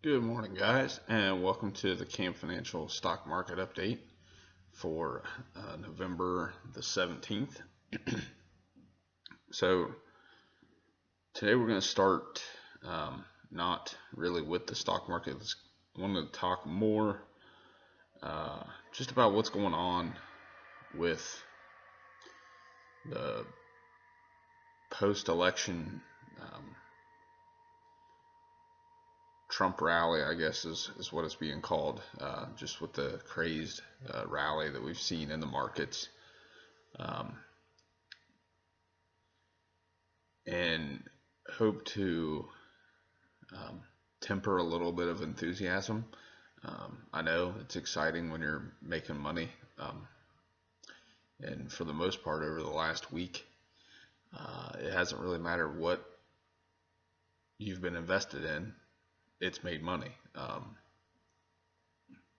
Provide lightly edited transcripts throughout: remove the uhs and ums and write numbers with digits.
Good morning, guys, and welcome to the Cam Financial Stock Market Update for November the 17th. So, today we're going to start not really with the stock market. I want to talk more just about what's going on with the post-election Trump rally, I guess is what it's being called, just with the crazed rally that we've seen in the markets. And hope to temper a little bit of enthusiasm. I know it's exciting when you're making money, and for the most part over the last week, it hasn't really mattered what you've been invested in. It's made money,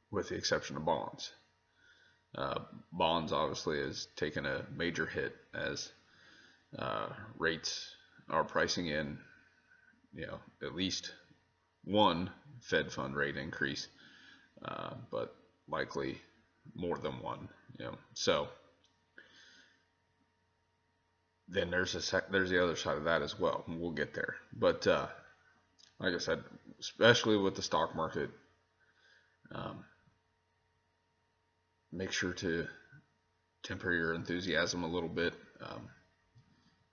with the exception of bonds. Bonds obviously has taken a major hit as rates are pricing in, at least one Fed fund rate increase, but likely more than one. So then there's the other side of that as well, and we'll get there. But like I said, especially with the stock market, make sure to temper your enthusiasm a little bit.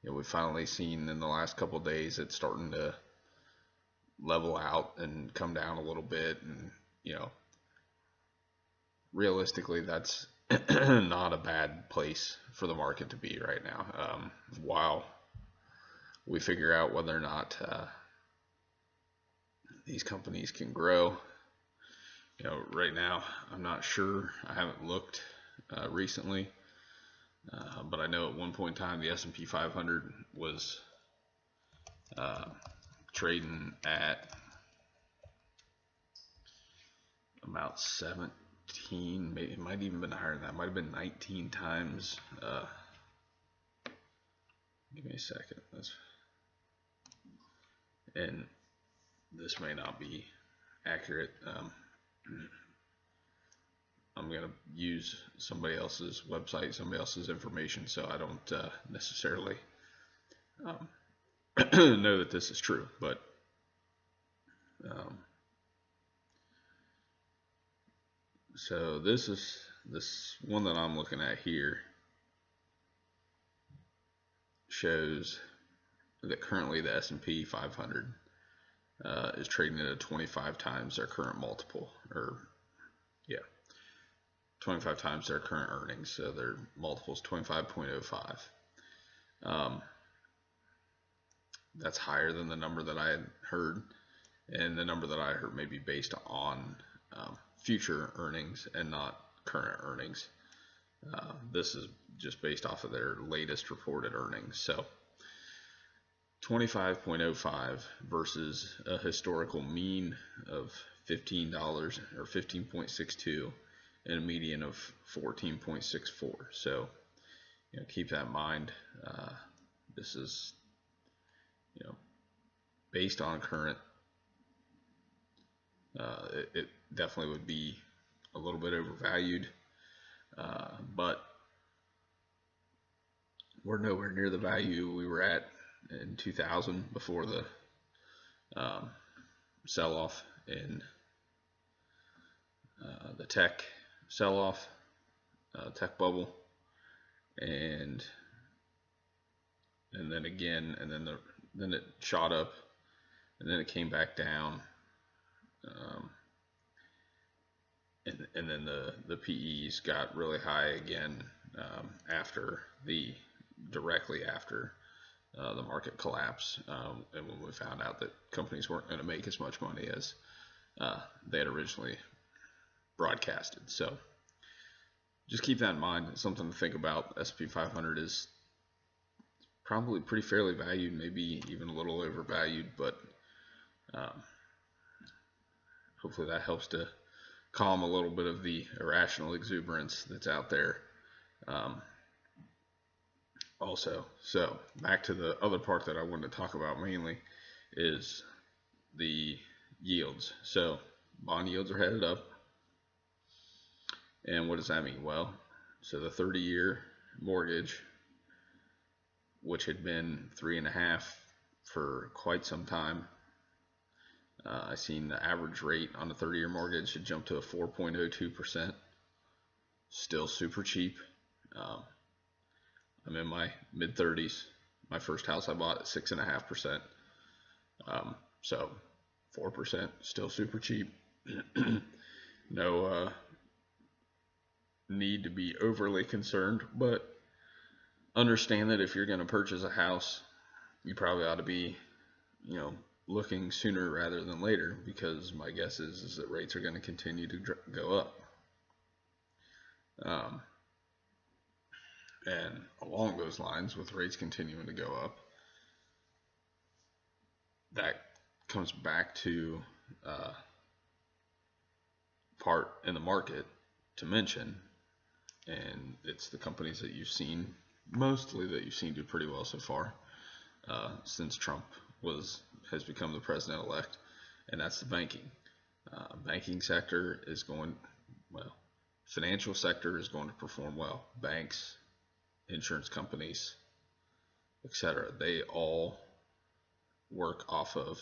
We've finally seen in the last couple of days it's starting to level out and come down a little bit, and realistically that's not a bad place for the market to be right now, while we figure out whether or not these companies can grow. Right now I'm not sure. I haven't looked recently, but I know at one point in time the S&P 500 was trading at about 17, maybe it might even been higher than that. It might have been 19 times. Give me a second. And this may not be accurate. I'm going to use somebody else's website, somebody else's information, so I don't necessarily know that this is true. But so this one that I'm looking at here shows that currently the S&P 500 is trading at a 25 times their current multiple, 25 times their current earnings. So their multiple is 25.05. That's higher than the number that I had heard, and the number that I heard may be based on future earnings and not current earnings. This is just based off of their latest reported earnings. So 25.05 versus a historical mean of $15 or 15.62 and a median of 14.64. So keep that in mind. This is based on current. It definitely would be a little bit overvalued, but we're nowhere near the value we were at in 2000 before the sell-off in the tech sell-off, tech bubble, and then again, and then it shot up, and then it came back down, and then the PEs got really high again directly after the market collapse, and when we found out that companies weren't going to make as much money as they had originally broadcasted. So just keep that in mind. It's something to think about. S&P 500 is probably pretty fairly valued, maybe even a little overvalued, but hopefully that helps to calm a little bit of the irrational exuberance that's out there. Also, so back to the other part that I wanted to talk about mainly is the yields. So bond yields are headed up. And what does that mean? Well, so the 30-year mortgage, which had been 3.5 for quite some time, I seen the average rate on the 30-year mortgage had jumped to a 4.02%. Still super cheap. I'm in my mid 30s. My first house I bought at 6.5%. So 4%, still super cheap. No need to be overly concerned, but understand that if you're going to purchase a house, you probably ought to be, looking sooner rather than later, because my guess is that rates are going to continue to go up. And along those lines, with rates continuing to go up, that comes back to part in the market to mention, and it's the companies that you've seen, mostly that you've seen do pretty well so far since Trump has become the president-elect, and that's the banking. Banking sector is going well. Financial sector is going to perform well. Banks, insurance companies, etc. They all work off of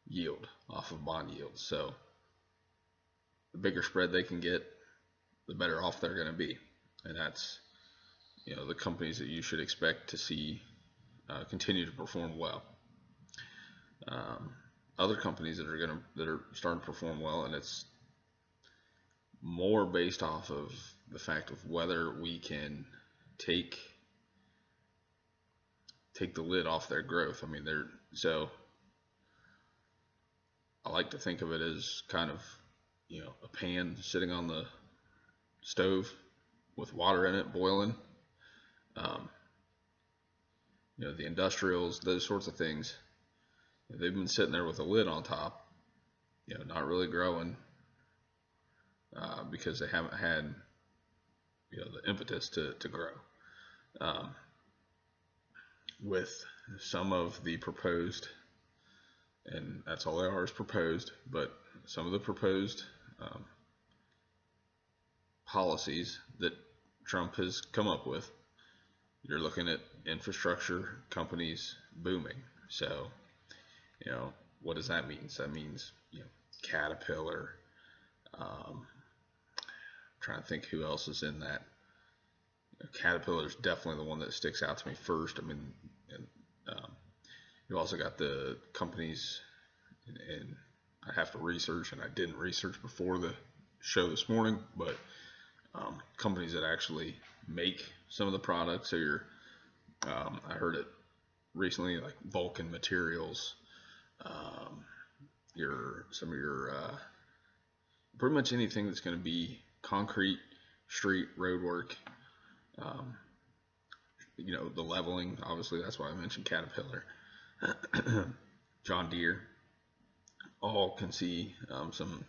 yield, off of bond yield. So the bigger spread they can get, the better off they're going to be. And that's, the companies that you should expect to see continue to perform well. Other companies that are starting to perform well, and it's more based off of the fact of whether we can take the lid off their growth. I mean, so I like to think of it as kind of, a pan sitting on the stove with water in it boiling. The industrials, those sorts of things, they've been sitting there with a lid on top, not really growing because they haven't had, the impetus to grow. With some of the proposed, and that's all they are, is proposed, but some of the proposed policies that Trump has come up with, you're looking at infrastructure companies booming. So, what does that mean? So that means, Caterpillar. Trying to think who else is in that. Caterpillar is definitely the one that sticks out to me first. I mean, you also got the companies, and I have to research, and I didn't research before the show this morning, but companies that actually make some of the products. So I heard it recently, like Vulcan Materials, pretty much anything that's going to be concrete, street, road work, the leveling, obviously that's why I mentioned Caterpillar, John Deere, all can see some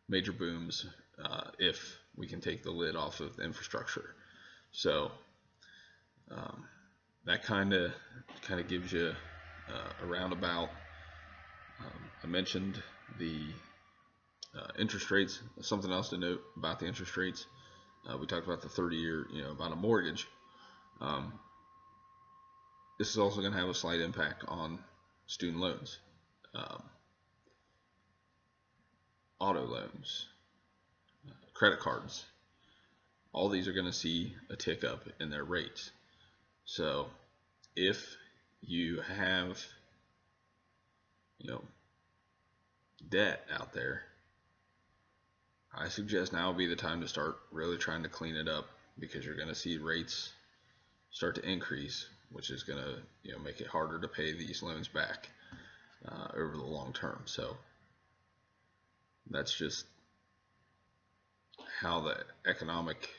major booms if we can take the lid off of the infrastructure. So that kind of gives you a roundabout. I mentioned the interest rates. Something else to note about the interest rates. We talked about the 30-year, about a mortgage. This is also going to have a slight impact on student loans, auto loans, credit cards. All these are going to see a tick up in their rates. So if you have, debt out there, I suggest now would be the time to start really trying to clean it up, because you're going to see rates start to increase, which is going to make it harder to pay these loans back over the long term. So that's just how the economic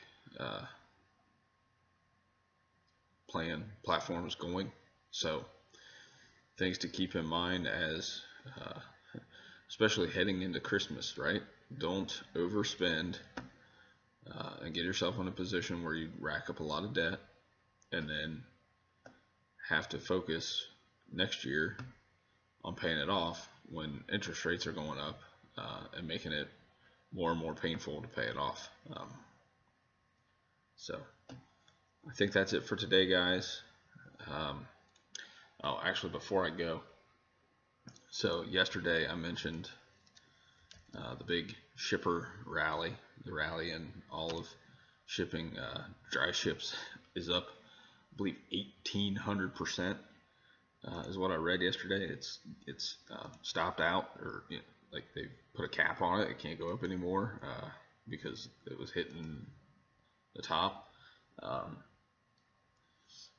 platform is going. So things to keep in mind as especially heading into Christmas, right? Don't overspend and get yourself in a position where you rack up a lot of debt and then have to focus next year on paying it off when interest rates are going up and making it more and more painful to pay it off. So I think that's it for today, guys. Oh, actually, before I go, so yesterday I mentioned the big shipper rally. The rally in all of shipping dry ships is up, I believe 1,800%. Is what I read yesterday. It's stopped out, or like they put a cap on it. It can't go up anymore because it was hitting the top.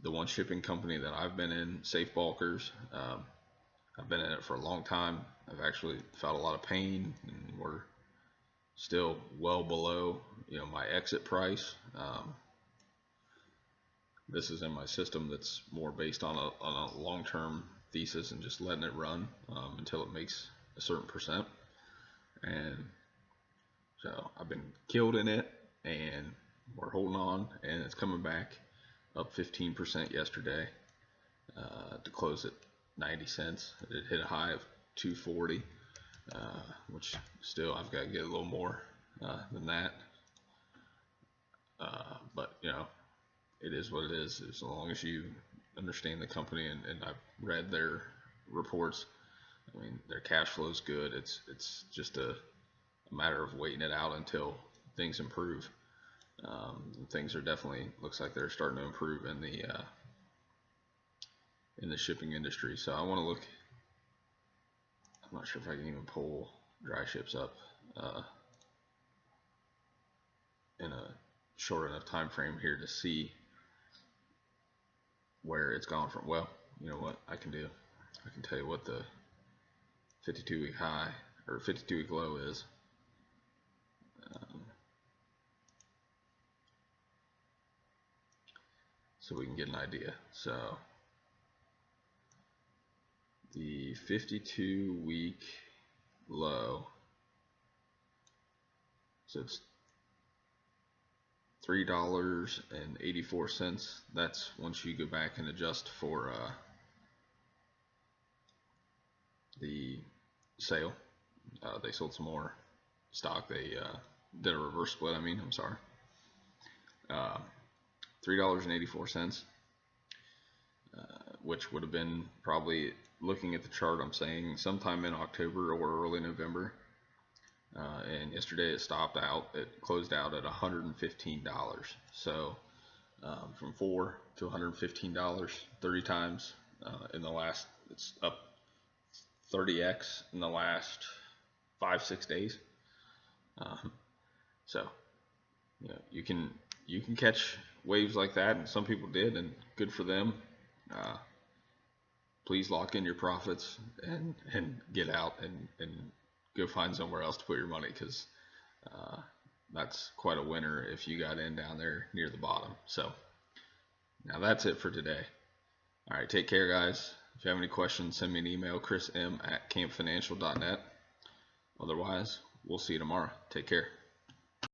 The one shipping company that I've been in, Safe Bulkers, I've been in it for a long time. I've actually felt a lot of pain, and we're still well below my exit price. This is in my system that's more based on a long-term thesis and just letting it run until it makes a certain percent. And so I've been killed in it, and we're holding on, and it's coming back up 15% yesterday to close at 90 cents. It hit a high of 240, which still I've got to get a little more than that. But it is what it is. As long as you understand the company, and I've read their reports, I mean, their cash flow is good. It's just a matter of waiting it out until things improve. Things are definitely, looks like they're starting to improve in the shipping industry. So I want to look. I'm not sure if I can even pull dry ships up in a short enough time frame here to see where it's gone from. Well, you know what I can do? I can tell you what the 52-week high or 52-week low is. So we can get an idea. So the 52-week low, so it's $3.84. That's once you go back and adjust for the sale. They sold some more stock. They did a reverse split. I'm sorry. $3.84, which would have been probably, looking at the chart, I'm saying sometime in October or early November. And yesterday it stopped out. It closed out at $115. So from $4 to $115, 30 times in the last. It's up 30x in the last 5-6 days. So you can catch waves like that, and some people did, and good for them. Please lock in your profits and get out and go find somewhere else to put your money, because that's quite a winner if you got in down there near the bottom. So now that's it for today. All right, take care, guys. If you have any questions, send me an email, chrism@campfinancial.net. Otherwise, we'll see you tomorrow. Take care.